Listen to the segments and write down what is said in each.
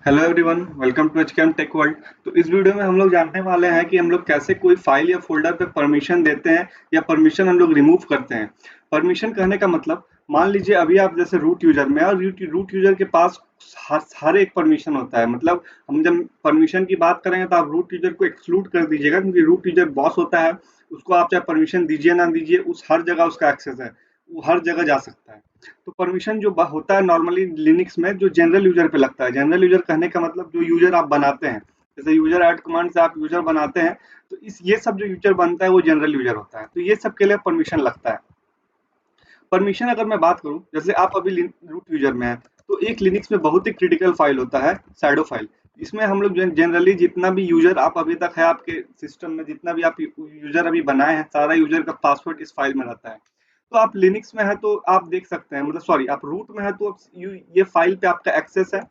Hello everyone, welcome to HKM tech world. तो इस video में हम लोग जानने वाले हैं कि हम लोग कैसे कोई फाइल या फोल्डर पे परमिशन देते हैं या परमिशन हम लोग रिमूव करते हैं। परमिशन कहने का मतलब, मान लीजिए अभी आप जैसे रूट यूजर में और रूट यूजर के पास हर एक परमिशन होता है। मतलब हम जब परमिशन की बात करेंगे तो आप रूट यूजर को एक्सक्लूड कर दीजिएगा, क्योंकि रूट यूजर बॉस होता है। उसको आप चाहे परमिशन दीजिए ना दीजिए, उस हर जगह उसका एक्सेस है, वो हर जगह जा सकता है। तो परमिशन जो होता है नॉर्मली लिनक्स में, जो जनरल यूजर पे लगता है। जनरल यूजर कहने का मतलब जो यूजर आप बनाते हैं, जैसे यूजर ऐड कमांड से आप यूजर बनाते हैं, तो इस ये सब जो यूजर बनता है वो जनरल यूजर होता है। तो ये सब के लिए परमिशन लगता है। परमिशन अगर मैं बात करूं, जैसे आप अभी रूट यूजर में है, तो एक लिनक्स में बहुत ही क्रिटिकल फाइल होता है, शैडो फाइल। इसमें हम लोग जनरली जितना भी यूजर आप अभी तक है आपके सिस्टम में, जितना भी आप यूजर अभी बनाए हैं, सारा यूजर का पासवर्ड इस फाइल में रहता है। तो आप लिनक्स में है तो आप देख सकते हैं, मतलब सॉरी, आप रूट में है तो ये फाइल पे आपका एक्सेस है।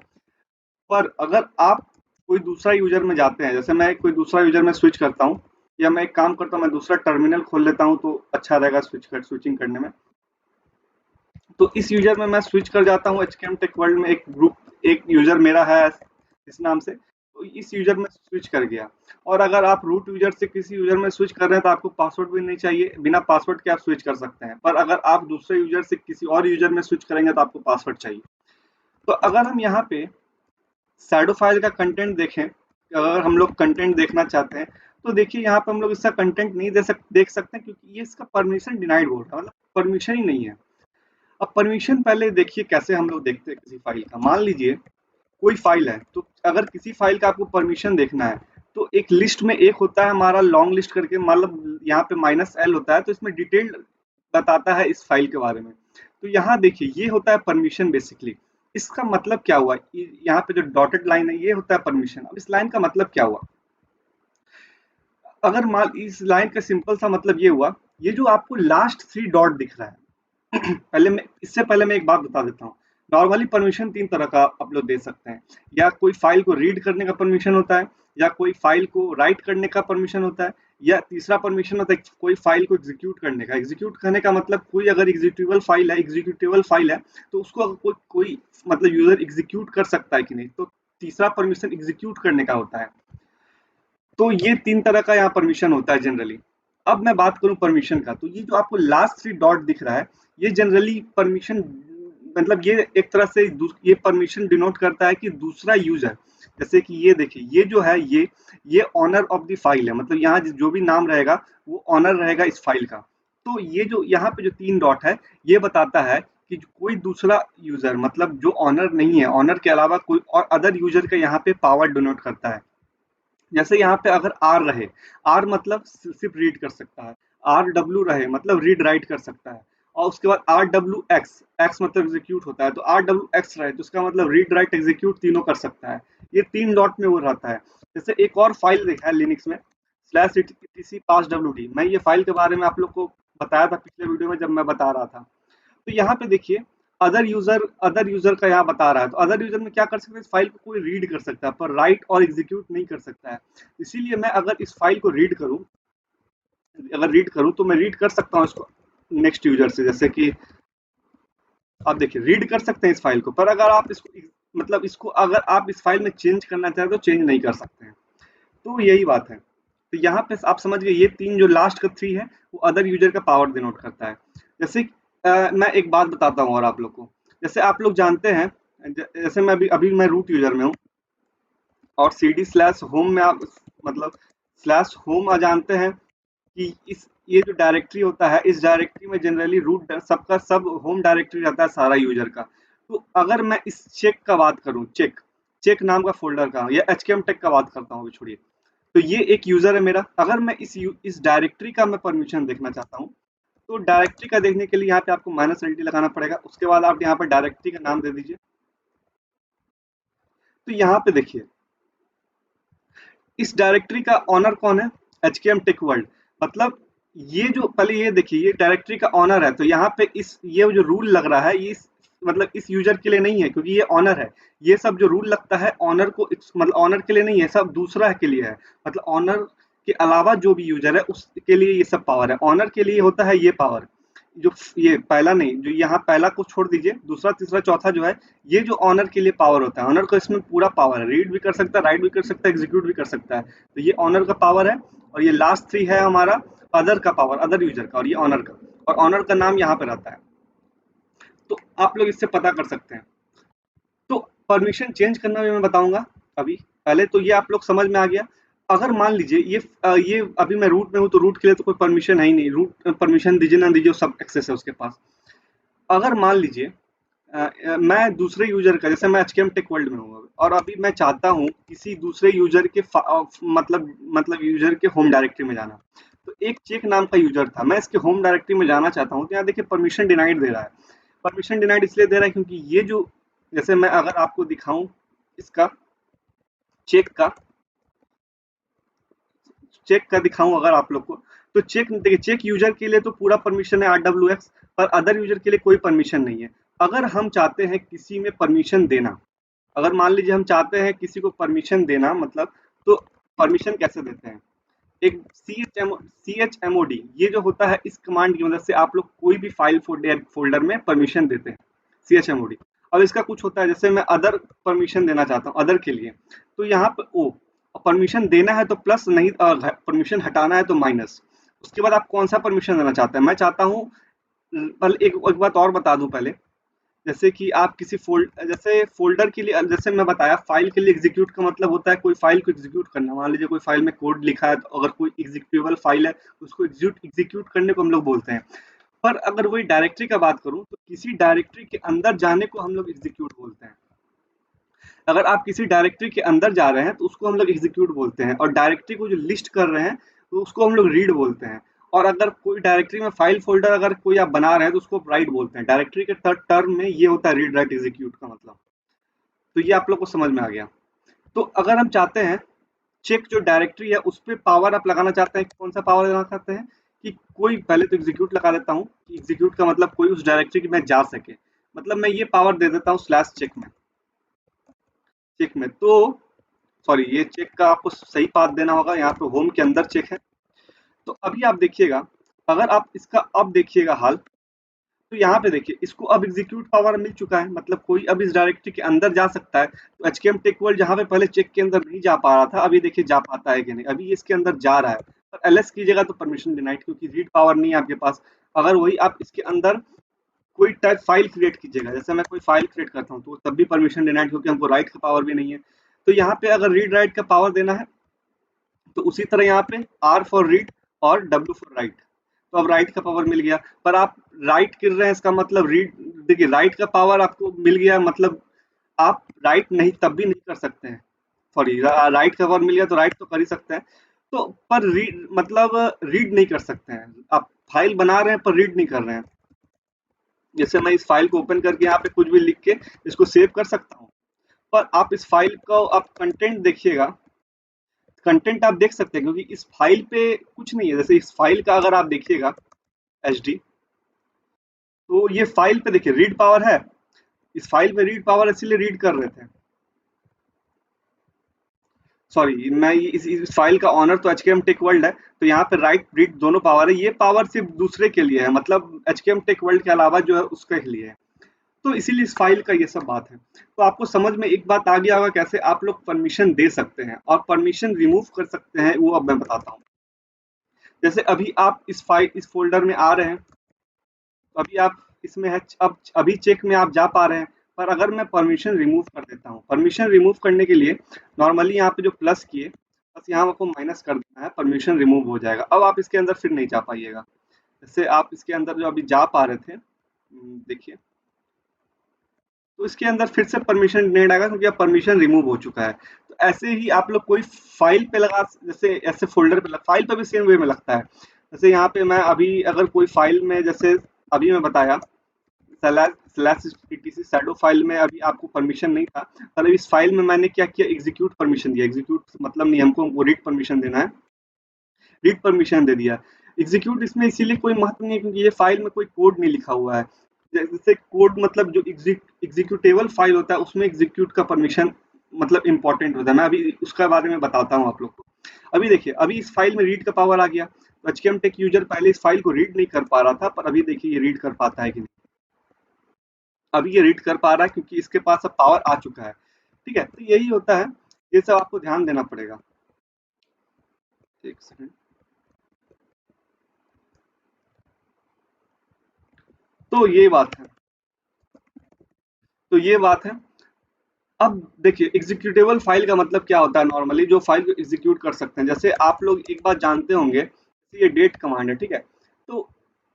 पर अगर आप कोई दूसरा यूजर में जाते हैं, जैसे मैं कोई दूसरा यूजर में स्विच करता हूँ, या मैं एक काम करता हूँ, मैं दूसरा टर्मिनल खोल लेता हूँ तो अच्छा रहेगा स्विचिंग करने में। तो इस यूजर में मैं स्विच कर जाता हूँ, एचकेएम टेक वर्ल्ड में एक ग्रुप, एक यूजर मेरा है इस नाम से, तो इस यूजर में स्विच कर गया। और अगर आप रूट यूजर से किसी यूजर में स्विच कर रहे हैं तो आपको पासवर्ड भी नहीं चाहिए, बिना पासवर्ड के आप स्विच कर सकते हैं। पर अगर आप दूसरे यूजर से किसी और यूजर में स्विच करेंगे तो आपको पासवर्ड चाहिए। तो अगर हम यहाँ पे शैडो फाइल का कंटेंट देखें, अगर हम लोग कंटेंट देखना चाहते हैं, तो देखिए यहाँ पे हम लोग इसका कंटेंट नहीं देख सकते हैं, क्योंकि ये इसका परमिशन डिनाइड बोल रहा है, मतलब परमिशन ही नहीं है। अब परमिशन पहले देखिए कैसे हम लोग देखते हैं किसी फाइल का। मान लीजिए कोई फाइल है, तो अगर किसी फाइल का आपको परमिशन देखना है, तो एक लिस्ट में एक होता है हमारा लॉन्ग लिस्ट करके, मतलब यहाँ पे -l होता है, तो इसमें डिटेल्ड बताता है इस फाइल के बारे में। तो यहाँ देखिए ये होता है परमिशन बेसिकली। इसका मतलब क्या हुआ, यहाँ पे जो डॉटेड लाइन है ये होता है परमिशन। अब इस लाइन का मतलब क्या हुआ, अगर मान इस लाइन का सिंपल सा मतलब ये हुआ, ये जो आपको लास्ट 3 डॉट दिख रहा है, इससे पहले मैं एक बात बता देता हूँ। नॉर्मली परमिशन 3 तरह का आप लोग दे सकते हैं। या कोई फाइल को रीड करने का परमिशन होता है, या कोई फाइल को राइट करने का परमिशन होता है, या तीसरा परमिशन होता है कोई फाइल को एग्जीक्यूट करने का। एग्जीक्यूट करने का मतलब कोई अगर एग्जीक्यूटेबल फाइल है, तो उसको अगर कोई मतलब यूजर एग्जीक्यूट कर सकता है कि नहीं, तो तीसरा परमिशन एग्जीक्यूट करने का होता है। तो ये 3 तरह का यहाँ परमिशन होता है जनरली। अब मैं बात करूँ परमिशन का, तो ये जो आपको लास्ट 3 डॉट दिख रहा है, ये जनरली परमिशन, मतलब ये एक तरह से ये परमिशन डिनोट करता है कि दूसरा यूजर, जैसे कि ये देखिए, ये जो है ये ऑनर ऑफ द फाइल है, मतलब यहाँ जो भी नाम रहेगा वो ऑनर रहेगा इस फाइल का। तो ये जो यहाँ पे जो 3 डॉट है, ये बताता है कि कोई दूसरा यूजर, मतलब जो ऑनर नहीं है, ऑनर के अलावा कोई और अदर यूजर का यहाँ पे पावर डिनोट करता है। जैसे यहाँ पे अगर आर रहे, आर मतलब सिर्फ रीड कर सकता है, आर डब्ल्यू रहे मतलब रीड राइट कर सकता है, और उसके बाद आर डब्ल्यू एक्स, एक्स मतलब एग्जीक्यूट होता है, तो आर डब्ल्यू एक्स रहे तो उसका मतलब रीड राइट एग्जीक्यूट तीनों कर सकता है। ये 3 डॉट में वो रहता है। जैसे एक और फाइल देखा है लिनक्स में, स्लैश etc पास डब्ल्यू डी, मैं ये फाइल के बारे में आप लोग को बताया था पिछले वीडियो में जब मैं बता रहा था। तो यहाँ पे देखिए, अदर यूजर का यहाँ बता रहा है, तो अदर यूजर में क्या कर सकते हैं, इस फाइल को कोई रीड कर सकता है पर राइट और एग्जीक्यूट नहीं कर सकता है। इसीलिए मैं अगर इस फाइल को रीड करूं तो मैं रीड कर सकता हूँ इसको नेक्स्ट यूजर से। जैसे कि आप देखिए रीड कर सकते हैं इस फाइल को, पर अगर आप इसको, मतलब इसको अगर आप इस फाइल में चेंज करना चाहें तो चेंज नहीं कर सकते हैं। तो यही बात है। तो यहाँ पे आप समझ गए, ये 3 जो लास्ट का 3 है वो अदर यूजर का पावर डिनोट करता है। जैसे मैं एक बात बताता हूँ और आप लोग को, जैसे आप लोग जानते हैं, जैसे मैं अभी अभी मैं रूट यूजर में हूँ, और सीडी स्लैश होम में आप, मतलब स्लैश होम जानते हैं कि इस ये जो डायरेक्टरी होता है, इस डायरेक्टरी में जनरली रूट सबका सब होम डायरेक्टरी रहता है सारा यूजर का। तो अगर मैं इस चेक का बात करूं, चेक चेक नाम का फोल्डर का, या एचकेएम टेक का बात करता हूँ, छोड़िए। तो ये एक यूजर है मेरा, अगर मैं इस डायरेक्टरी का मैं परमिशन देखना चाहता हूँ, तो डायरेक्टरी का देखने के लिए यहाँ पे आपको -LT लगाना पड़ेगा। उसके बाद आप यहाँ पर डायरेक्टरी का नाम दे दीजिए। तो यहाँ पे देखिए, इस डायरेक्टरी का ऑनर कौन है, एचकेएम टेक वर्ल्ड। मतलब ये जो पहले ये देखिए, ये डायरेक्टरी का ऑनर है, तो यहाँ पे इस ये जो रूल लग रहा है, ये मतलब इस यूजर के लिए नहीं है, क्योंकि ये ऑनर है। ये सब जो रूल लगता है ऑनर को, मतलब ऑनर के लिए नहीं है, सब दूसरा के लिए है। मतलब ऑनर के अलावा जो भी यूजर है उसके लिए ये सब पावर है, ऑनर के लिए होता है ये पावर। जो ये पहला नहीं, जो यहाँ पहला को छोड़ दीजिए, दूसरा तीसरा चौथा जो है, ये जो ऑनर के लिए पावर होता है, ऑनर को इसमें पूरा पावर है, रीड भी कर सकता है, राइट भी कर सकता है, एग्जीक्यूट भी कर सकता है। तो ये ऑनर का पावर है, और ये लास्ट थ्री है हमारा अदर का पावर, अदर यूजर का, और ये ऑनर का, और ऑनर का नाम यहाँ पे रहता है। तो आप लोग इससे पता कर सकते हैं। तो परमिशन चेंज करना भी मैं बताऊंगा अभी। पहले तो ये आप लोग समझ में आ गया। अगर मान लीजिए ये अभी मैं रूट में हूँ, तो रूट के लिए तो कोई परमिशन है ही नहीं, रूट परमिशन दीजिए ना दीजिए सब एक्सेस है उसके पास। अगर मान लीजिए मैं दूसरे यूजर का, जैसे मैं एचकेएम टेक वर्ल्ड में हूँ और अभी मैं चाहता हूँ किसी दूसरे यूजर के मतलब यूजर के होम डायरेक्टरी में जाना। तो एक चेक नाम का यूजर था, मैं इसके होम डायरेक्टरी में जाना चाहता हूँ, तो यहाँ देखिए परमिशन डिनाइड दे रहा है। परमिशन डिनाइड इसलिए दे रहा है क्योंकि ये जो, जैसे मैं अगर आपको दिखाऊं इसका चेक का दिखाऊं अगर आप लोग को, तो चेक देखिए, चेक यूजर के लिए तो पूरा परमिशन है RWX, पर अदर यूजर के लिए कोई परमिशन नहीं है। अगर हम चाहते हैं किसी में परमिशन देना, अगर मान लीजिए हम चाहते हैं किसी को परमिशन देना, मतलब तो परमिशन कैसे देते हैं? एक CHMOD ये जो होता है, इस कमांड की मदद से आप लोग कोई भी फाइल फोल्डर में परमिशन देते हैं, CHMOD। अब इसका कुछ होता है, जैसे मैं अदर परमिशन देना चाहता हूँ अदर के लिए, तो यहाँ पे ओ परमिशन देना है तो प्लस, नहीं परमिशन हटाना है तो माइनस। उसके बाद आप कौन सा परमिशन देना चाहते हैं? मैं चाहता हूँ, पहले एक बात और बता दूं पहले, जैसे कि आप किसी जैसे फ़ोल्डर के लिए, जैसे मैं बताया फ़ाइल के लिए एग्ज़ीक्यूट का मतलब होता है कोई फ़ाइल को एग्ज़ीक्यूट करना। मान लीजिए कोई फ़ाइल में कोड लिखा है, तो अगर कोई एग्ज़ीक्यूटेबल फ़ाइल है, उसको एग्ज़ीक्यूट करने को हम लोग बोलते हैं। पर अगर वही डायरेक्टरी का बात करूँ, तो किसी डायरेक्टरी के अंदर जाने को हम लोग एग्ज़ीक्यूट बोलते हैं। अगर आप किसी डायरेक्टरी के अंदर जा रहे हैं, तो उसको हम लोग एग्ज़ीक्यूट बोलते हैं, और डायरेक्टरी को जो लिस्ट कर रहे हैं, तो उसको हम लोग रीड बोलते हैं। और अगर कोई डायरेक्टरी में फ़ाइल फ़ोल्डर अगर कोई आप बना रहे हैं, तो उसको राइट बोलते हैं। डायरेक्टरी के टर्म में ये होता है रीड राइट एग्ज़ीक्यूट का मतलब। तो ये आप लोग को समझ में आ गया। तो अगर हम चाहते हैं चेक जो डायरेक्टरी है उस पे पावर आप लगाना चाहते हैं, कौन सा पावर लगाना चाहते हैं? कि कोई, पहले तो एग्जीक्यूट लगा देता हूँ कि एग्जीक्यूट का मतलब कोई उस डायरेक्टरी में जा सके, मतलब मैं ये पावर दे देता हूँ स्लैश चेक में तो सॉरी, ये चेक का आपको सही पाथ देना होगा, यहाँ पे होम के अंदर चेक है। तो अभी आप देखिएगा, अगर आप इसका अब देखिएगा हाल, तो यहाँ पे देखिए इसको अब एग्जीक्यूट पावर मिल चुका है, मतलब कोई अब इस डायरेक्टरी के अंदर जा सकता है। तो एचकेएम टेक वर्ल्ड जहाँ पे पहले चेक के अंदर नहीं जा पा रहा था, अभी देखिए जा पाता है कि नहीं, अभी इसके अंदर जा रहा है। पर एलएस कीजिएगा तो परमिशन डिनाइड, क्योंकि रीड पावर नहीं है आपके पास। अगर वही आप इसके अंदर कोई टाइप फाइल क्रिएट कीजिएगा, जैसे मैं कोई फाइल क्रिएट करता हूँ, तो तब भी परमिशन डिनाइड, क्योंकि हमको राइट का पावर भी नहीं है। तो यहाँ पे अगर रीड राइट का पावर देना है, तो उसी तरह यहाँ पे R फॉर रीड और W फॉर राइट। तो अब राइट का पावर मिल गया, पर आप राइट कर रहे हैं, इसका मतलब रीड, देखिए राइट का पावर आपको मिल गया, मतलब आप राइट नहीं तब भी नहीं कर सकते हैं। सॉरी, राइट का पावर मिल गया तो राइट तो कर ही सकते हैं, तो पर रीड मतलब रीड नहीं कर सकते हैं। आप फाइल बना रहे हैं पर रीड नहीं कर रहे हैं। जैसे मैं इस फाइल को ओपन करके यहाँ पे कुछ भी लिख के इसको सेव कर सकता हूँ, पर आप इस फाइल को आप कंटेंट देखिएगा, कंटेंट आप देख सकते हैं, क्योंकि इस फाइल पे कुछ नहीं है। जैसे इस फाइल का अगर आप देखिएगा एचडी, तो ये फाइल पे देखिए रीड पावर है, इस फाइल पे रीड पावर इसीलिए रीड कर रहे थे। सॉरी, मैं इस फाइल का ऑनर तो एचकेएम टेक वर्ल्ड है, तो यहाँ पे राइट रीड दोनों पावर है। ये पावर सिर्फ दूसरे के लिए है, मतलब एचकेएम टेक वर्ल्ड के अलावा जो है उसके लिए है। तो इसीलिए इस फाइल का ये सब बात है। तो आपको समझ में एक बात आ गया होगा कैसे आप लोग परमिशन दे सकते हैं और परमिशन रिमूव कर सकते हैं, वो अब मैं बताता हूँ। जैसे अभी आप इस फोल्डर में आ रहे हैं, तो अभी आप इसमें है, अब अभी चेक में आप जा पा रहे हैं, पर अगर मैं परमिशन रिमूव कर देता हूँ, परमिशन रिमूव करने के लिए नॉर्मली यहाँ पे जो प्लस किए, बस यहाँ आपको माइनस कर देना है, परमिशन रिमूव हो जाएगा। अब आप इसके अंदर फिर नहीं जा पाइएगा। जैसे आप इसके अंदर जो अभी जा पा रहे थे, देखिए, तो इसके अंदर फिर से परमिशन नहीं आएगा, क्योंकि अब परमिशन रिमूव हो चुका है। तो ऐसे ही आप लोग कोई फाइल पे लगा, जैसे ऐसे फोल्डर पे फाइल पे भी सेम वे में लगता है। जैसे यहाँ पे मैं अभी अगर कोई फाइल में, जैसे अभी मैं बताया स्लैश पीटीसी शैडो फाइल में अभी आपको परमिशन नहीं था, पर इस फाइल में मैंने क्या किया, एग्जीक्यूट परमिशन दिया। एग्जीक्यूट मतलब नहीं, हमको रीड परमिशन देना है, रीड परमिशन दे दिया। एग्जीक्यूट इसमें इसीलिए कोई महत्व नहीं है क्योंकि ये फाइल में कोई कोड नहीं लिखा हुआ है। जैसे कोड मतलब जो एग्जीक्यूटेबल फाइल होता है उसमें एग्जीक्यूट का परमिशन मतलब इंपॉर्टेंट होता है। मैं अभी उसके बारे में बताता हूँ आप लोग को। अभी देखिए, अभी इस फाइल में रीड का पावर आ गया, तो HKMTech यूजर पहले इस फाइल को रीड नहीं कर पा रहा था, पर अभी देखिए ये रीड कर पाता है कि नहीं। अभी ये रीड कर पा रहा है क्योंकि इसके पास अब पावर आ चुका है। ठीक है, तो यही होता है, ये सब आपको ध्यान देना पड़ेगा। एक सेकंड। तो ये बात है, तो ये बात है। अब देखिए एग्जीक्यूटेबल फाइल का मतलब क्या होता है, नॉर्मली जो फाइल को एग्जीक्यूट कर सकते हैं। जैसे आप लोग एक बात जानते होंगे, ये डेट कमांड है, ठीक है। तो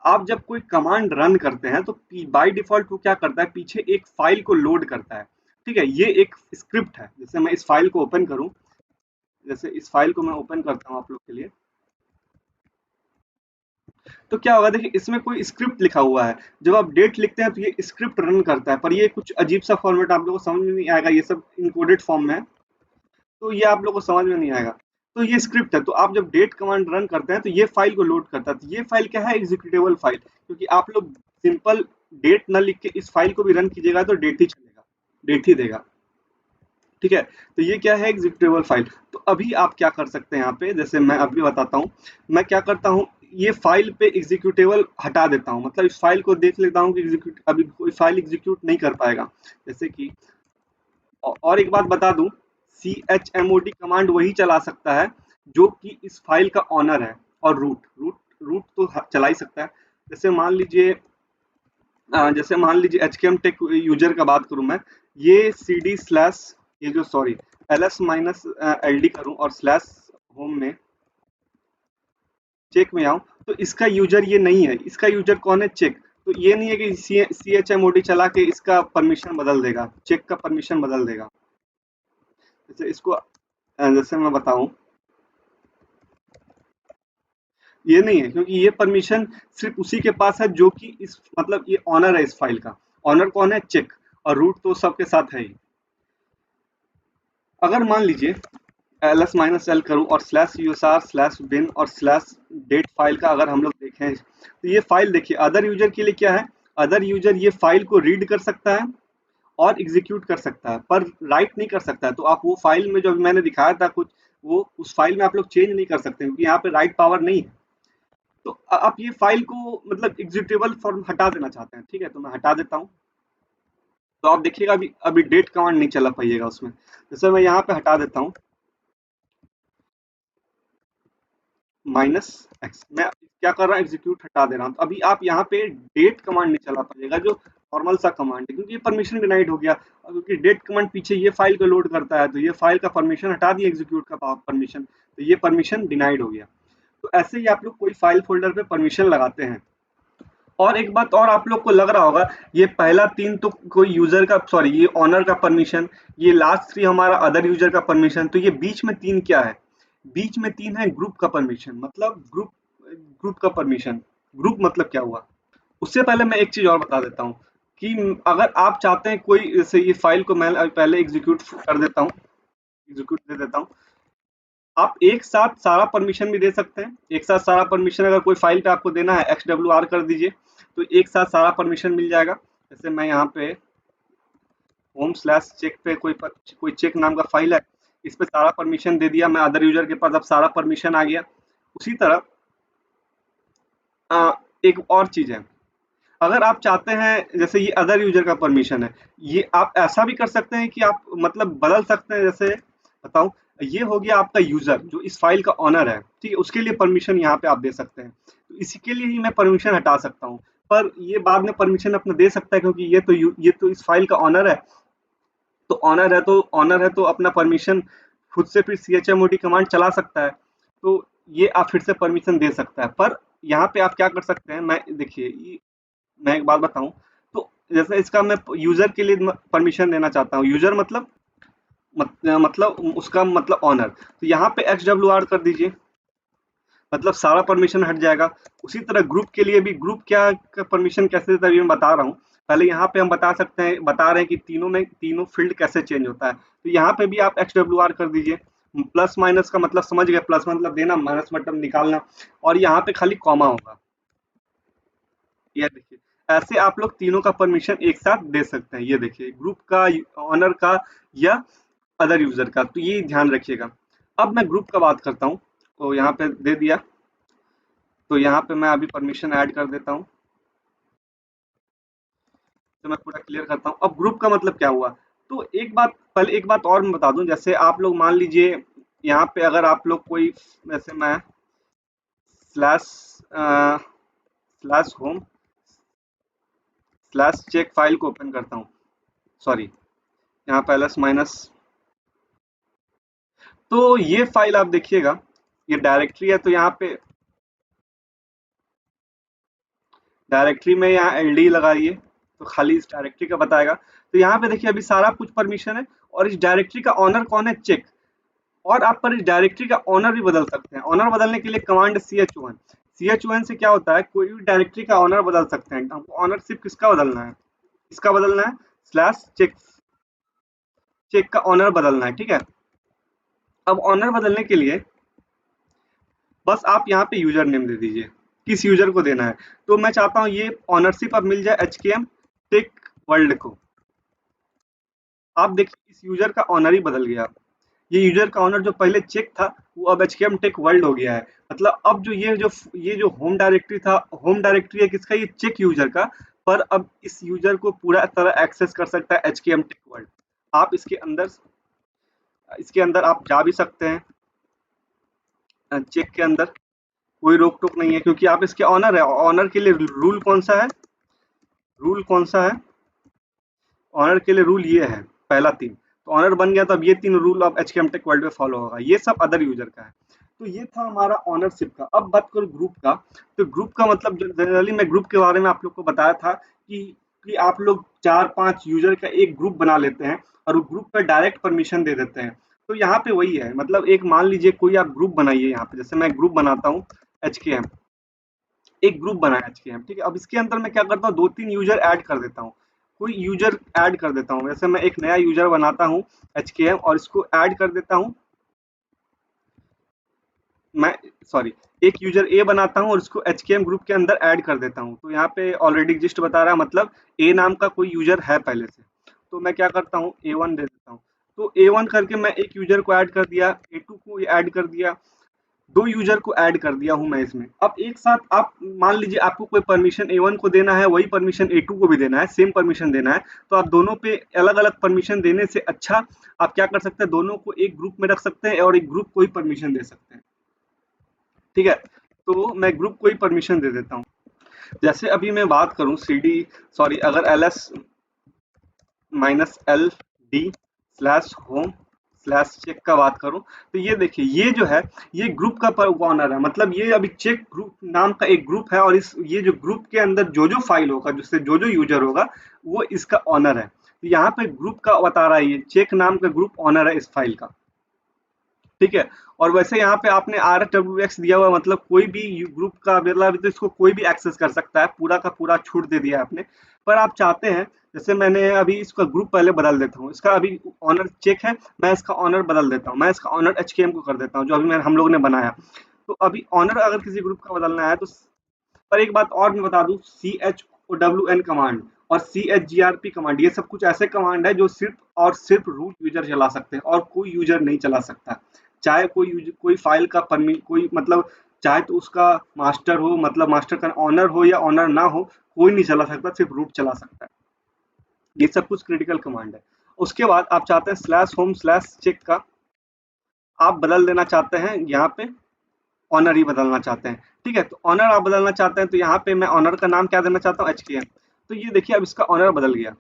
आप जब कोई कमांड रन करते हैं तो बाय डिफॉल्ट वो क्या करता है, पीछे एक फाइल को लोड करता है। ठीक है, ये एक स्क्रिप्ट है। जैसे मैं इस फाइल को ओपन करूं, जैसे इस फाइल को मैं ओपन करता हूं आप लोग के लिए, तो क्या होगा देखिए, इसमें कोई स्क्रिप्ट लिखा हुआ है। जब आप डेट लिखते हैं तो ये स्क्रिप्ट रन करता है, पर ये कुछ अजीब सा फॉर्मेट, आप लोगों को समझ में नहीं आएगा, ये सब इनकोडेड फॉर्म में है, तो ये आप लोग को समझ में नहीं आएगा। तो ये स्क्रिप्ट है, तो आप जब डेट कमांड रन करते हैं तो ये फाइल को लोड करता है। तो ये फाइल क्या है, एग्जीक्यूटेबल फाइल। क्योंकि आप लोग सिंपल डेट न लिख के इस फाइल को भी रन कीजिएगा तो डेट ही चलेगा, डेट ही देगा। ठीक है, तो ये क्या है, एग्जीक्यूटेबल फाइल। तो अभी आप क्या कर सकते हैं यहाँ पे, जैसे मैं अभी बताता हूँ। मैं क्या करता हूँ, ये फाइल पे एग्जीक्यूटेबल हटा देता हूँ, मतलब इस फाइल को देख लेता हूँ कि एग्जीक्यूट अभी कोई फाइल एग्जीक्यूट नहीं कर पाएगा। जैसे कि और एक बात बता दूं, chmod कमांड वही चला सकता है जो कि इस फाइल का ऑनर है, और रूट तो चला ही सकता है। जैसे मान लीजिए HKMTech यूजर का बात करूं मैं, ये cd स्लैश, ये जो सॉरी ls माइनस ld करूं और स्लैश होम में चेक में आऊं, तो इसका यूजर ये नहीं है। इसका यूजर कौन है, चेक। तो ये नहीं है कि chmod चला के इसका परमिशन बदल देगा, चेक का परमिशन बदल देगा। जैसे इसको जैसे मैं बताऊं, ये नहीं है, क्योंकि ये परमिशन सिर्फ उसी के पास है जो कि इस मतलब ये ऑनर है इस फाइल का। ऑनर कौन है, चेक। और रूट तो सबके साथ है ही। अगर मान लीजिए ls माइनस एल करूं और स्लैश यूएसआर स्लैश बिन और स्लैश डेट फाइल का अगर हम लोग देखें, तो ये फाइल देखिए अदर यूजर के लिए क्या है, अदर यूजर ये फाइल को रीड कर सकता है और एग्जीक्यूट कर सकता है, पर राइट नहीं कर सकता है। तो आप वो फाइल में जो अभी मैंने दिखाया था कुछ, वो उस फाइल में आप लोग चेंज नहीं कर सकते, क्योंकि यहाँ पे राइट पावर नहीं है। तो आप ये फाइल को मतलब एग्जीक्यूटेबल फॉर्म हटा देना चाहते हैं, ठीक है, तो मैं हटा देता हूँ। तो आप देखिएगा अभी अभी डेट कमांड नहीं चला पाइएगा उसमें। जैसे मैं यहाँ पे हटा देता हूँ माइनस एक्स, मैं क्या कर रहा हूँ, एग्जीक्यूट हटा दे रहा हूँ। तो अभी आप यहाँ पे डेट कमांड नहीं चला पाइएगा, जो नॉर्मल सा कमांड है, क्योंकि ये परमिशन डिनाइड हो गया। और क्योंकि डेट कमांड पीछे ये फाइल को लोड करता है, तो ये फाइल का परमिशन हटा दिया, एग्जीक्यूट का परमिशन, तो ये परमिशन डिनाइड हो गया। तो ऐसे ही आप लोग कोई फाइल फोल्डर पे परमिशन लगाते हैं। और एक बात और आप लोग को लग रहा होगा, ये पहला 3 तो कोई यूजर का, सॉरी ये ऑनर का परमिशन, ये लास्ट 3 हमारा अदर यूजर का परमिशन, तो ये बीच में 3 क्या है, बीच में 3 है ग्रुप का परमिशन, मतलब ग्रुप का परमिशन। ग्रुप मतलब क्या हुआ, उससे पहले मैं एक चीज और बता देता हूँ कि अगर आप चाहते हैं कोई, जैसे ये फाइल को मैं पहले एग्जीक्यूट कर देता हूँ, एग्जीक्यूट दे देता हूँ। आप एक साथ सारा परमिशन भी दे सकते हैं। एक साथ सारा परमिशन अगर कोई फाइल पे आपको देना है, XWR कर दीजिए, तो एक साथ सारा परमिशन मिल जाएगा। जैसे मैं यहाँ पे होम स्लैश चेक पे कोई चेक नाम का फाइल है, इस पे सारा परमिशन दे दिया मैं, अदर यूजर के पास अब सारा परमिशन आ गया। उसी तरह एक और चीज है, अगर आप चाहते हैं, जैसे ये अदर यूजर का परमिशन है, ये आप ऐसा भी कर सकते हैं कि आप मतलब बदल सकते हैं। जैसे बताऊं, ये हो गया आपका यूजर जो इस फाइल का ऑनर है, ठीक है, उसके लिए परमिशन यहाँ पे आप दे सकते हैं। तो इसी के लिए ही मैं परमिशन हटा सकता हूँ, पर ये बाद में परमिशन अपना दे सकता है, क्योंकि ये तो इस फाइल का ऑनर है। तो ऑनर है तो अपना परमिशन खुद से फिर chmod कमांड चला सकता है। तो ये आप फिर से परमिशन दे सकता है। पर यहाँ पे आप क्या कर सकते हैं, मैं देखिए मैं एक बात बताऊं, तो जैसे इसका मैं यूजर के लिए परमिशन देना चाहता हूँ, यूजर मतलब उसका मतलब ऑनर, तो यहाँ पे XWR कर दीजिए, मतलब सारा परमिशन हट जाएगा। उसी तरह ग्रुप के लिए भी, ग्रुप क्या परमिशन कैसे देता है ये मैं बता रहा हूँ। पहले यहाँ पे हम बता रहे हैं कि तीनों फील्ड कैसे चेंज होता है। तो यहाँ पे भी आप XWR कर दीजिए। प्लस माइनस का मतलब समझ गए, प्लस मतलब देना, माइनस मतलब निकालना, और यहाँ पे खाली कॉमा होगा। ये देखिए, ऐसे आप लोग तीनों का परमिशन एक साथ दे सकते हैं। ये देखिए, ग्रुप का, ऑनर का, या अदर यूजर का, तो ये ध्यान रखिएगा। अब मैं ग्रुप का बात करता हूँ, तो यहाँ पे दे दिया। तो यहाँ पे मैं अभी परमिशन ऐड कर देता हूँ। तो मैं पूरा क्लियर करता हूँ। अब ग्रुप का मतलब क्या हुआ? तो एक बात और मैं बता दूं, जैसे आप लोग मान लीजिए यहाँ पे अगर आप लोग कोई, वैसे मैं slash slash home slash check file को ओपन करता हूँ, सॉरी यहाँ पे एलएस माइनस, तो ये फाइल आप देखिएगा, ये डायरेक्टरी है, तो यहाँ पे डायरेक्टरी में यहाँ एलडी लगाइए तो खाली इस डायरेक्टरी का बताएगा। तो यहाँ पे देखिए अभी सारा कुछ परमिशन है, और इस डायरेक्टरी का ऑनर कौन है? चेक। और आप पर इस डायरेक्टरी का ऑनर भी बदल सकते हैं। ऑनर बदलने के लिए कमांड ch1। ch1 से क्या होता है, कोई भी डायरेक्टरी का ऑनर बदल सकते हैं। हमको ऑनर सिर्फ किसका बदलना है? इसका बदलना है, स्लैश चेक, चेक का ऑनर बदलना है, ठीक है। अब ऑनर बदलने के लिए बस आप यहाँ पे यूजर नेम दे दीजिए, किस यूजर को देना है। तो मैं चाहता हूँ ये ऑनरशिप अब मिल जाए HKM टेक वर्ल्ड को। आप देखिए इस यूजर का ऑनर ही बदल गया। ये यूजर का ऑनर जो पहले चेक था वो अब HKM टेक वर्ल्ड हो गया है। मतलब अब जो ये जो होम डायरेक्टरी था, होम डायरेक्टरी है किसका? ये चेक यूजर का। पर अब इस यूजर को पूरा तरह एक्सेस कर सकता है HKM टेक वर्ल्ड। आप इसके अंदर आप जा भी सकते हैं चेक के अंदर, कोई रोक टोक नहीं है, क्योंकि आप इसके ऑनर है। ऑनर के लिए रूल कौन सा है? रूल कौन सा है? ऑनर के लिए रूल ये है, पहला 3। तो ऑनर बन गया, तो अब ये 3 रूल अब HKM टेक वर्ल्ड में फॉलो होगा। ये सब अदर यूजर का है। तो ये था हमारा ऑनरशिप का। अब बात करूँ ग्रुप का। तो ग्रुप का मतलब जनरली मैं ग्रुप के बारे में आप लोग को बताया था कि आप लोग 4-5 यूजर का एक ग्रुप बना लेते हैं और वो ग्रुप का डायरेक्ट परमिशन दे देते हैं। तो यहाँ पे वही है, मतलब एक मान लीजिए कोई आप ग्रुप बनाइए, यहाँ पे जैसे मैं ग्रुप बनाता हूँ HKM, एक ग्रुप बनाया HKM, ठीक है। अब इसके अंदर मैं क्या करता हूँ, 2-3 यूजर ऐड कर देता हूँ, कोई यूजर ऐड कर देता हूँ। वैसे मैं एक नया यूजर बनाता हूँ HKM और इसको ऐड कर देता हूँ मैं, सॉरी, एक यूजर ए बनाता हूँ और इसको HKM ग्रुप के अंदर ऐड कर देता हूँ। तो यहाँ पे ऑलरेडी एग्जिस्ट बता रहा है, मतलब ए नाम का कोई यूजर है पहले से। तो मैं क्या करता हूँ, A1 दे देता हूँ। तो A1 करके मैं एक यूजर को ऐड कर दिया, A2 को ऐड कर दिया, 2 यूजर को ऐड कर दिया हूँ मैं इसमें। अब एक साथ आप मान लीजिए आपको कोई परमिशन A1 को देना है, वही परमिशन A2 को भी देना है, सेम परमिशन देना है। तो आप दोनों पे अलग-अलग परमिशन देने से अच्छा आप क्या कर सकते हैं, दोनों को एक ग्रुप में रख सकते हैं और एक ग्रुप को ही परमिशन दे सकते हैं। ठीक है, तो मैं ग्रुप को ही परमिशन दे देता हूँ। जैसे अभी मैं बात करूँ CD, सॉरी, अगर ls -l d slash home slash check का बात करूं, तो ये देखिए ये जो है ये ग्रुप का ऑनर है। मतलब ये अभी चेक ग्रुप नाम का एक ग्रुप है, और इस ये जो ग्रुप के अंदर जो जो फाइल होगा, जिससे जो जो यूजर होगा वो इसका ऑनर है। तो यहाँ पे ग्रुप का बता रहा है, ये चेक नाम का ग्रुप ऑनर है इस फाइल का, ठीक है। और वैसे यहाँ पे आपने RWX दिया हुआ, मतलब कोई भी ग्रुप का, मतलब तो इसको कोई भी एक्सेस कर सकता है, पूरा का पूरा छूट दे दिया आपने। पर आप चाहते हैं, जैसे मैंने अभी इसका ग्रुप पहले बदल देता हूँ, इसका अभी ऑनर चेक है, मैं इसका ऑनर बदल देता हूँ, मैं इसका ऑनर HKM को कर देता हूँ, जो अभी हम लोग ने बनाया। तो अभी ऑनर अगर किसी ग्रुप का बदलना है तो, पर एक बात और मैं बता दूं, CHOWN कमांड और CHGRP कमांड, ये सब कुछ ऐसे कमांड है जो सिर्फ और सिर्फ रूट यूजर चला सकते हैं और कोई यूजर नहीं चला सकता। चाहे कोई फाइल का कोई, मतलब चाहे तो उसका मास्टर हो, मतलब मास्टर का ऑनर हो या ऑनर ना हो, कोई नहीं चला सकता, सिर्फ रूट चला सकता है। ये सब कुछ क्रिटिकल कमांड है। उसके बाद आप चाहते हैं स्लैश होम स्लैश चेक का आप बदल देना चाहते हैं, यहाँ पे ऑनर ही बदलना चाहते हैं, ठीक है। तो ऑनर आप बदलना चाहते हैं, तो यहाँ पे मैं ऑनर का नाम क्या देना चाहता हूँ, HKM। तो ये देखिए अब इसका ऑनर बदल गया।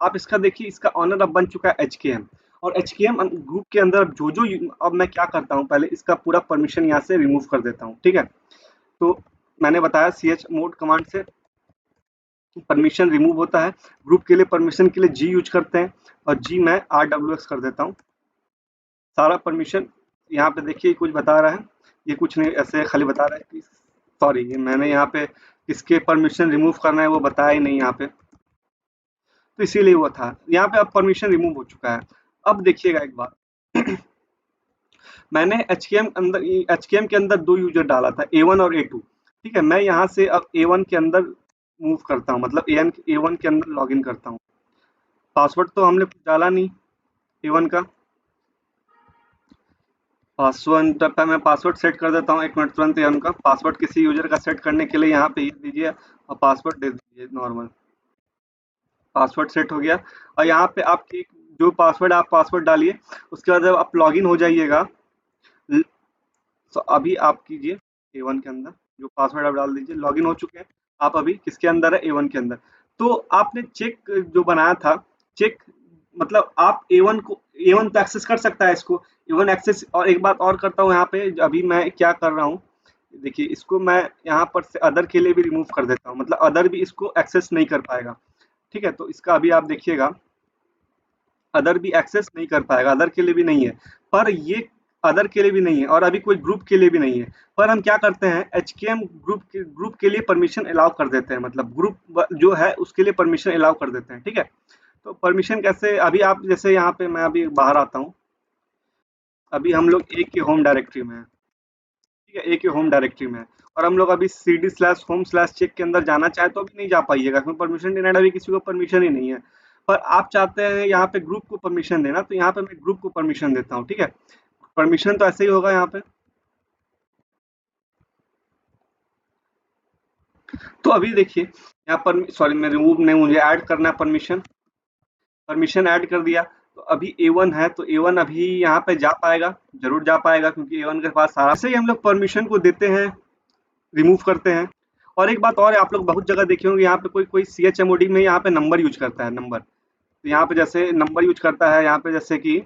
आप इसका देखिए, इसका ऑनर अब बन चुका है HKM। और HKM ग्रुप के अंदर जो जो अब मैं क्या करता हूँ, पहले इसका पूरा परमिशन यहाँ से रिमूव कर देता हूँ, ठीक है। तो मैंने बताया chmod कमांड से परमिशन रिमूव होता है। ग्रुप के लिए परमिशन के लिए G यूज करते हैं, और G मैं RWX कर देता हूँ। सारा परमिशन यहाँ पे देखिए कुछ बता रहा है, ये कुछ नहीं, ऐसे खाली बता रहा है कि सॉरी, ये मैंने यहाँ पे किसके परमिशन रिमूव करना है वो बताया ही नहीं यहाँ पे, तो इसीलिए हुआ था। यहाँ पे अब परमिशन रिमूव हो चुका है। अब देखिएगा एक बात, मैंने HKM के अंदर 2 यूजर डाला था, A1 और A2, ठीक है। मैं यहाँ से अब A1 के अंदर मूव करता हूँ, मतलब A1 के अंदर लॉगिन करता हूँ। पासवर्ड तो हमने कुछ डाला नहीं A1 का, पासवर्ड तब मैं पासवर्ड सेट कर देता हूँ, 1 मिनट तुरंत ही उनका पासवर्ड किसी यूजर का सेट करने के लिए यहाँ पे ये दीजिए और पासवर्ड दे दीजिए नॉर्मल। पासवर्ड सेट हो गया और यहाँ पे आपकी जो पासवर्ड आप पासवर्ड डालिए, उसके बाद जब आप लॉगिन हो जाइएगा तो अभी आप कीजिए A1 के अंदर जो पासवर्ड आप डाल दीजिए, लॉगिन हो चुके हैं आप अभी किसके अंदर है A1 के अंदर। तो आपने चेक जो बनाया था, चेक मतलब आप A1 तो एक्सेस कर सकता है इसको, A1 एक्सेस। और एक बात और करता हूँ यहाँ पे, अभी मैं क्या कर रहा हूँ देखिए, इसको मैं यहाँ पर से अदर के लिए भी रिमूव कर देता हूँ, मतलब अदर भी इसको एक्सेस नहीं कर पाएगा। ठीक है, तो इसका अभी आप देखिएगा अदर भी एक्सेस नहीं कर पाएगा, अदर के लिए भी नहीं है, पर ये अदर के लिए भी नहीं है और अभी कोई ग्रुप के लिए भी नहीं है। पर हम क्या करते हैं, एचकेएम ग्रुप के लिए परमिशन अलाउ कर देते हैं, मतलब ग्रुप जो है उसके लिए परमिशन अलाउ कर देते हैं। ठीक है, तो परमिशन कैसे, अभी आप जैसे यहाँ पे मैं अभी बाहर आता हूँ, अभी हम लोग ए के होम डायरेक्टरी में है। ठीक है, ए के होम डायरेक्टरी में है और हम लोग अभी cd/home/check के अंदर जाना चाहे तो अभी नहीं जा पाइएगा, क्योंकि परमिशन डिनाइड, अभी किसी को परमिशन ही नहीं है। पर आप चाहते हैं यहाँ पे ग्रुप को परमिशन देना, तो यहाँ पे मैं ग्रुप को परमिशन देता हूँ। ठीक है, परमिशन तो ऐसे ही होगा यहाँ पे। तो अभी देखिए यहाँ पर, सॉरी मैं रिमूव नहीं, मुझे ऐड करना है परमिशन, परमिशन ऐड कर दिया। तो अभी A1 है तो A1 अभी यहाँ पे जा पाएगा, जरूर जा पाएगा, क्योंकि A1 के पास सारा से ही हम लोग परमिशन को देते हैं, रिमूव करते हैं। और एक बात और है, आप लोग बहुत जगह देखे होंगे यहाँ पे कोई कोई CHMOD में यहाँ पे नंबर यूज करता है, नंबर। तो यहाँ पे जैसे नंबर यूज करता है, यहाँ पे जैसे कि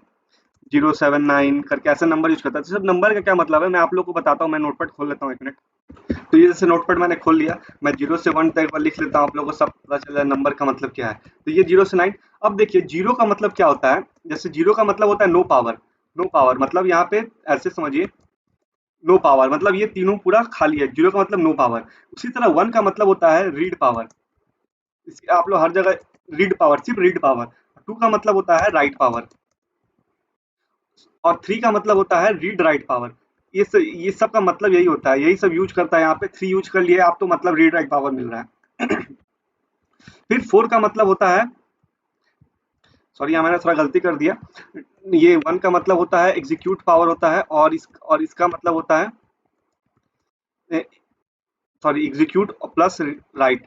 079 करके ऐसे नंबर यूज करता है। तो सब नंबर का क्या मतलब है मैं आप लोग को बताता हूँ, मैं नोटपैड खोल लेता हूँ 1 मिनट। तो ये जैसे नोटपैड मैंने खोल लिया, मैं 0 से 1 तक लिख लेता हूँ, आप लोगों को सब पता चल जाए नंबर का मतलब क्या है। तो ये 0 से 9। अब देखिए 0 का मतलब क्या होता है, जैसे 0 का मतलब होता है नो पावर, नो पावर मतलब यहाँ पे ऐसे समझिए, नो पावर मतलब ये तीनों पूरा खाली है, 0 का मतलब नो पावर। उसी तरह 1 का मतलब होता है रीड पावर, इसके आप लोग हर जगह रीड पावर, सिर्फ रीड पावर। 2 का मतलब होता है राइट पावर और 3 का मतलब होता है रीड राइट पावर। ये सब का मतलब यही होता है, यही सब यूज करता है यहाँ पे। 3 यूज कर लिए आप तो मतलब रीड राइट पावर मिल रहा है। फिर 4 का मतलब होता है, सॉरी यहाँ मैंने थोड़ा गलती कर दिया, ये 1 का मतलब होता है एग्जीक्यूट पावर होता है और इसका मतलब होता है, सॉरी एग्जीक्यूट प्लस राइट।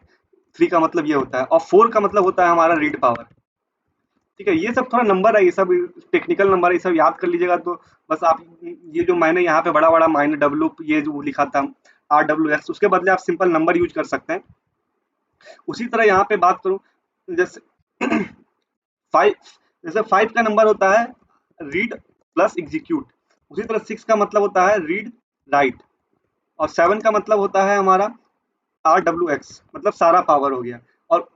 3 का मतलब ये होता है और 4 का मतलब होता है हमारा रीड पावर। ठीक है, ये सब थोड़ा नंबर है, ये सब टेक्निकल नंबर है, ये सब याद कर लीजिएगा। तो बस आप ये जो मैंने यहाँ पे बड़ा बड़ा माइनर डब्ल्यू ये जो लिखा था RWX, उसके बदले आप सिंपल नंबर यूज कर सकते हैं। उसी तरह यहाँ पे बात करूँ, जैसे 5, जैसे 5 का नंबर होता है रीड प्लस एग्जीक्यूट, उसी तरह 6 का मतलब होता है रीड राइट और 7 का मतलब होता है हमारा RWX, मतलब सारा पावर हो गया। और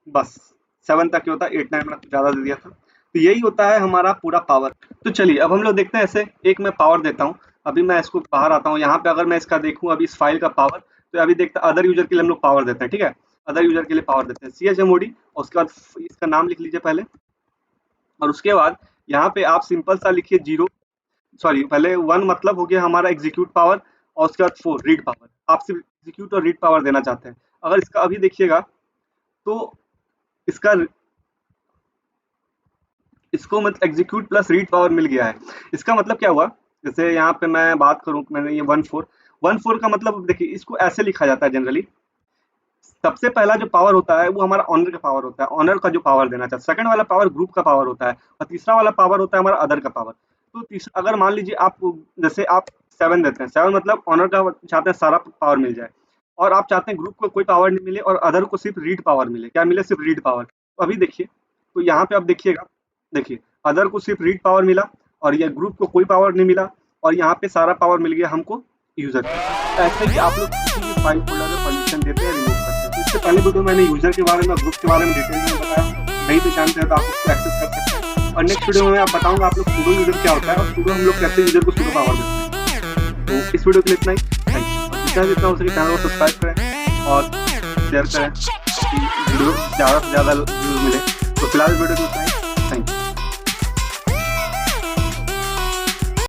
बस 7 तक ही होता है, 8 9 मैंने ज़्यादा दे दिया था। तो यही होता है हमारा पूरा पावर। तो चलिए अब हम लोग देखते हैं, ऐसे एक मैं पावर देता हूँ। अभी मैं इसको बाहर आता हूँ, यहाँ पे अगर मैं इसका देखूँ अभी इस फाइल का पावर, तो अभी देखते हैं अदर यूजर के लिए हम लोग पावर देते हैं। ठीक है, अदर यूजर के लिए पावर देते हैं CHMOD और उसके बाद इसका नाम लिख लीजिए पहले, और उसके बाद यहाँ पे आप सिंपल सा लिखिए 0, सॉरी पहले 1 मतलब हो गया हमारा एग्जीक्यूट पावर और उसके बाद 4 रीड पावर। आप सिर्फ एग्जीक्यूट और रीड पावर देना चाहते हैं। अगर इसका अभी देखिएगा तो इसका इसको मतलब एग्जीक्यूट प्लस रीड पावर मिल गया है। इसका मतलब क्या हुआ, जैसे यहाँ पे मैं बात करूँ, मैंने ये 1 4 का मतलब देखिए इसको ऐसे लिखा जाता है जनरली। सबसे पहला जो पावर होता है वो हमारा ऑनर का पावर होता है, ऑनर का जो पावर देना चाहता है। सेकंड वाला पावर ग्रुप का पावर होता है और तीसरा वाला पावर होता है हमारा अदर का पावर। तो तीसरा अगर मान लीजिए आप, जैसे आप 7 देते हैं, 7 मतलब ऑनर का चाहते हैं सारा पावर मिल जाए और आप चाहते हैं ग्रुप को कोई पावर नहीं मिले और अदर को सिर्फ रीड पावर मिले। क्या मिले, सिर्फ रीड पावर। तो अभी देखिए, तो यहाँ पे आप देखिएगा, देखिए अदर को सिर्फ रीड पावर मिला और ये ग्रुप को कोई पावर नहीं मिला और यहाँ पे सारा पावर मिल गया हमको यूजर को। ऐसे ही आप लोग किसी भी फाइल फोल्डर में परमिशन देते हैं, रिमूव करते हैं। तो इससे पहले वीडियो मैंने यूजर के बारे में, ग्रुप के बारे में डिटेल में बताया, नहीं तो जानते हैं तो आप उसको एक्सेस कर सकते हैं। और नेक्स्ट वीडियो में आप बताऊंगा आप लोग सूडो यूजर क्या होता है और सूडो हम लोग कैसे यूजर को सूडो पावर देते हैं। तो इस वीडियो के लिए इतना ही, थैंक यू। जितना हो सके चैनल को सब्सक्राइब करें और शेयर करें ताकि वीडियो ज़्यादा से ज़्यादा व्यूज मिले। तो फिलहाल वीडियो को इतना ही।